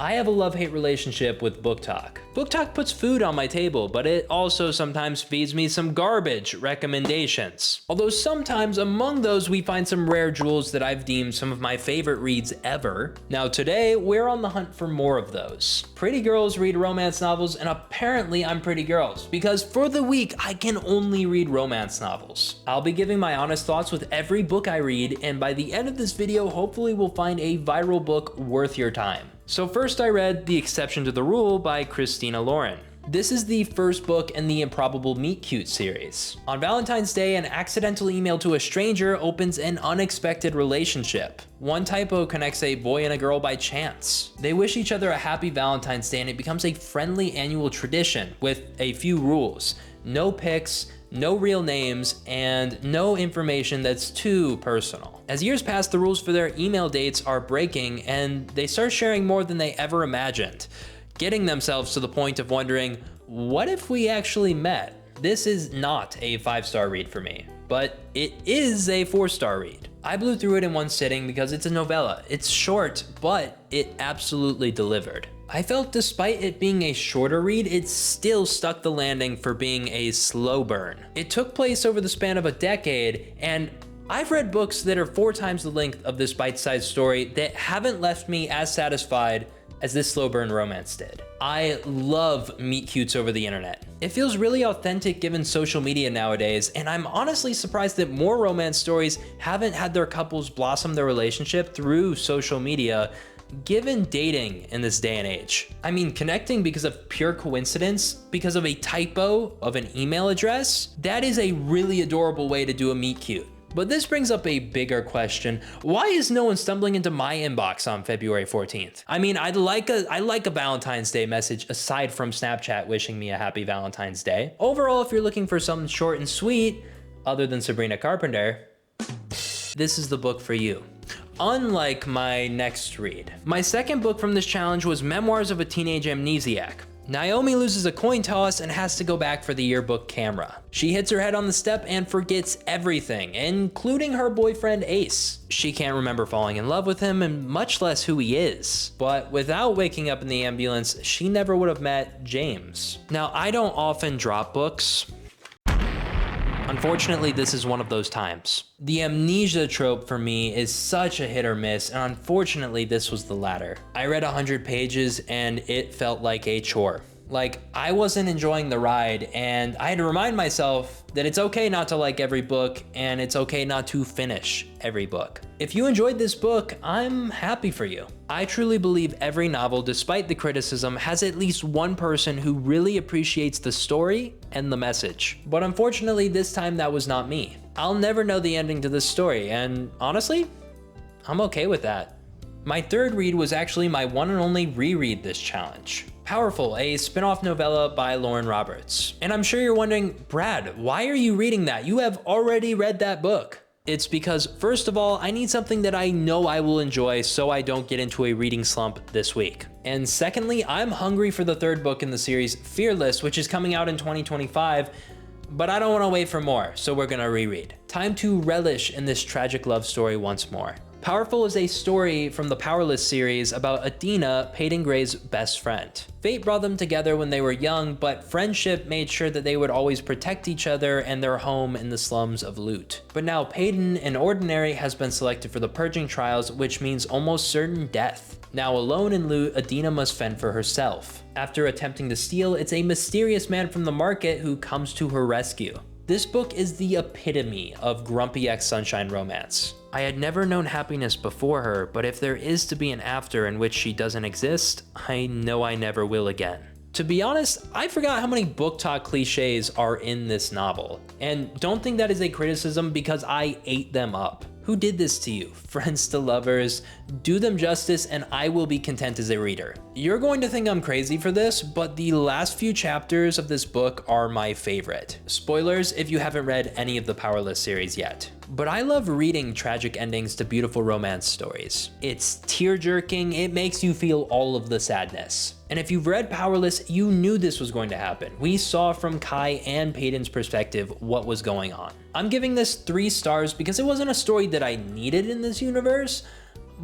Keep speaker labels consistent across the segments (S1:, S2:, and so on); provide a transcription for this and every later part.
S1: I have a love-hate relationship with Book Talk. Book Talk puts food on my table, but it also sometimes feeds me some garbage recommendations. Although sometimes among those we find some rare jewels that I've deemed some of my favorite reads ever. Now today, we're on the hunt for more of those. Pretty girls read romance novels, and apparently I'm pretty girls, because for the week, I can only read romance novels. I'll be giving my honest thoughts with every book I read, and by the end of this video, hopefully we'll find a viral book worth your time. So first I read The Exception to the Rule by Christina Lauren. This is the first book in the Improbable Meet Cute series. On Valentine's Day, an accidental email to a stranger opens an unexpected relationship. One typo connects a boy and a girl by chance. They wish each other a happy Valentine's Day, and it becomes a friendly annual tradition with a few rules. No pics, no real names, and no information that's too personal. As years pass, the rules for their email dates are breaking, and they start sharing more than they ever imagined, getting themselves to the point of wondering, what if we actually met? This is not a 5-star read for me, but it is a 4-star read. I blew through it in one sitting because it's a novella. It's short, but it absolutely delivered. I felt despite it being a shorter read, it still stuck the landing for being a slow burn. It took place over the span of a decade, and I've read books that are 4 times the length of this bite-sized story that haven't left me as satisfied as this slow burn romance did. I love meet cutes over the internet. It feels really authentic given social media nowadays, and I'm honestly surprised that more romance stories haven't had their couples blossom their relationship through social media, given dating in this day and age. I mean, connecting because of pure coincidence, because of a typo of an email address, that is a really adorable way to do a meet cute. But this brings up a bigger question. Why is no one stumbling into my inbox on February 14th? I mean, I like a Valentine's Day message aside from Snapchat wishing me a happy Valentine's Day. Overall, if you're looking for something short and sweet, other than Sabrina Carpenter, this is the book for you. Unlike my next read. My second book from this challenge was Memoirs of a Teenage Amnesiac. Naomi loses a coin toss and has to go back for the yearbook camera. She hits her head on the step and forgets everything, including her boyfriend Ace. She can't remember falling in love with him, and much less who he is. But without waking up in the ambulance, she never would have met James. Now, I don't often drop books. Unfortunately, this is one of those times. The Amnesia Trope for me is such a hit or miss, and unfortunately this was the latter. I read 100 pages and it felt like a chore. Like, I wasn't enjoying the ride, and I had to remind myself that it's okay not to like every book, and it's okay not to finish every book. If you enjoyed this book, I'm happy for you. I truly believe every novel, despite the criticism, has at least one person who really appreciates the story and the message. But unfortunately, this time that was not me. I'll never know the ending to this story, and honestly, I'm okay with that. My third read was actually my one and only reread this challenge. Powerful, a spin-off novella by Lauren Roberts. And I'm sure you're wondering, Brad, why are you reading that? You have already read that book. It's because, first of all, I need something that I know I will enjoy so I don't get into a reading slump this week. And secondly, I'm hungry for the third book in the series, Fearless, which is coming out in 2025, but I don't want to wait for more, so we're gonna reread. Time to relish in this tragic love story once more. Powerful is a story from the Powerless series about Adina, Peyton Gray's best friend. Fate brought them together when they were young, but friendship made sure that they would always protect each other and their home in the slums of Loot. But now Peyton, an ordinary, has been selected for the purging trials, which means almost certain death. Now alone in Loot, Adina must fend for herself. After attempting to steal, it's a mysterious man from the market who comes to her rescue. This book is the epitome of grumpy ex-sunshine romance. I had never known happiness before her, but if there is to be an after in which she doesn't exist, I know I never will again. To be honest, I forgot how many book talk cliches are in this novel. And don't think that is a criticism because I ate them up. Who did this to you? Friends to lovers? Do them justice and I will be content as a reader. You're going to think I'm crazy for this, but the last few chapters of this book are my favorite. Spoilers if you haven't read any of the Powerless series yet. But I love reading tragic endings to beautiful romance stories. It's tear-jerking, it makes you feel all of the sadness. And if you've read Powerless, you knew this was going to happen. We saw from Kai and Peyton's perspective what was going on. I'm giving this 3 stars because it wasn't a story that I needed in this universe,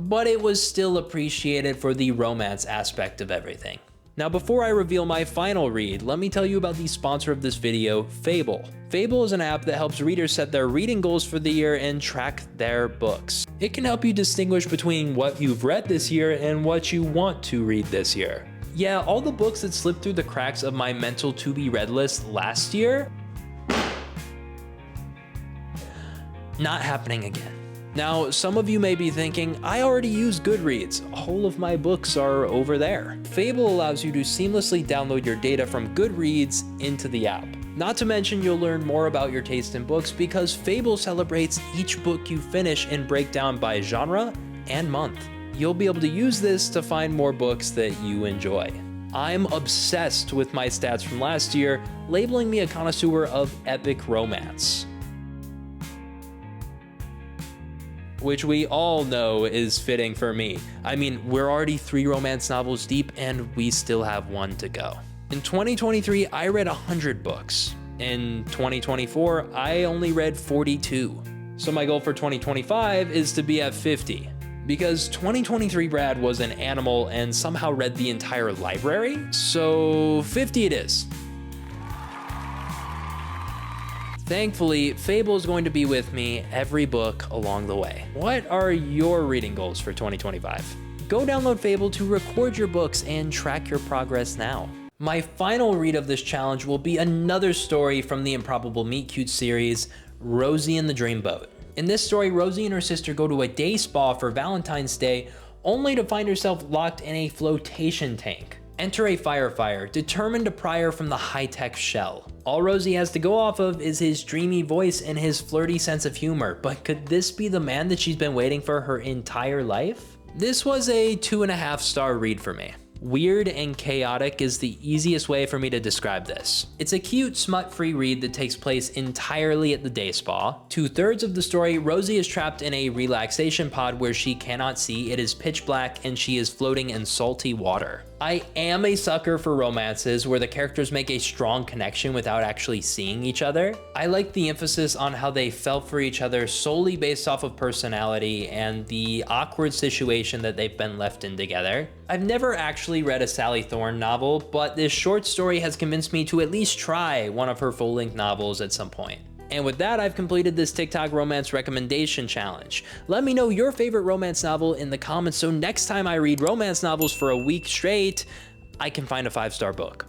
S1: but it was still appreciated for the romance aspect of everything. Now, before I reveal my final read, let me tell you about the sponsor of this video, Fable. Fable is an app that helps readers set their reading goals for the year and track their books. It can help you distinguish between what you've read this year and what you want to read this year. Yeah, all the books that slipped through the cracks of my mental to-be-read list last year, not happening again. Now, some of you may be thinking, I already use Goodreads, all of my books are over there. Fable allows you to seamlessly download your data from Goodreads into the app. Not to mention, you'll learn more about your taste in books because Fable celebrates each book you finish and break down by genre and month. You'll be able to use this to find more books that you enjoy. I'm obsessed with my stats from last year, labeling me a connoisseur of epic romance, which we all know is fitting for me. I mean, we're already 3 romance novels deep and we still have 1 to go. In 2023, I read 100 books. In 2024, I only read 42. So my goal for 2025 is to be at 50. Because 2023 Brad was an animal and somehow read the entire library, so 50 it is. Thankfully, Fable is going to be with me every book along the way. What are your reading goals for 2025? Go download Fable to record your books and track your progress now. My final read of this challenge will be another story from the Improbable Meet Cute series, Rosie and the Dreamboat. In this story, Rosie and her sister go to a day spa for Valentine's Day, only to find herself locked in a flotation tank. Enter a firefighter, determined to pry her from the high-tech shell. All Rosie has to go off of is his dreamy voice and his flirty sense of humor, but could this be the man that she's been waiting for her entire life? This was a 2.5-star read for me. Weird and chaotic is the easiest way for me to describe this. It's a cute, smut-free read that takes place entirely at the day spa. 2/3 of the story, Rosie is trapped in a relaxation pod where she cannot see, it is pitch black, and she is floating in salty water. I am a sucker for romances where the characters make a strong connection without actually seeing each other. I like the emphasis on how they felt for each other solely based off of personality and the awkward situation that they've been left in together. I've never actually read a Sally Thorne novel, but this short story has convinced me to at least try one of her full-length novels at some point. And with that, I've completed this TikTok romance recommendation challenge. Let me know your favorite romance novel in the comments so next time I read romance novels for a week straight, I can find a 5-star book.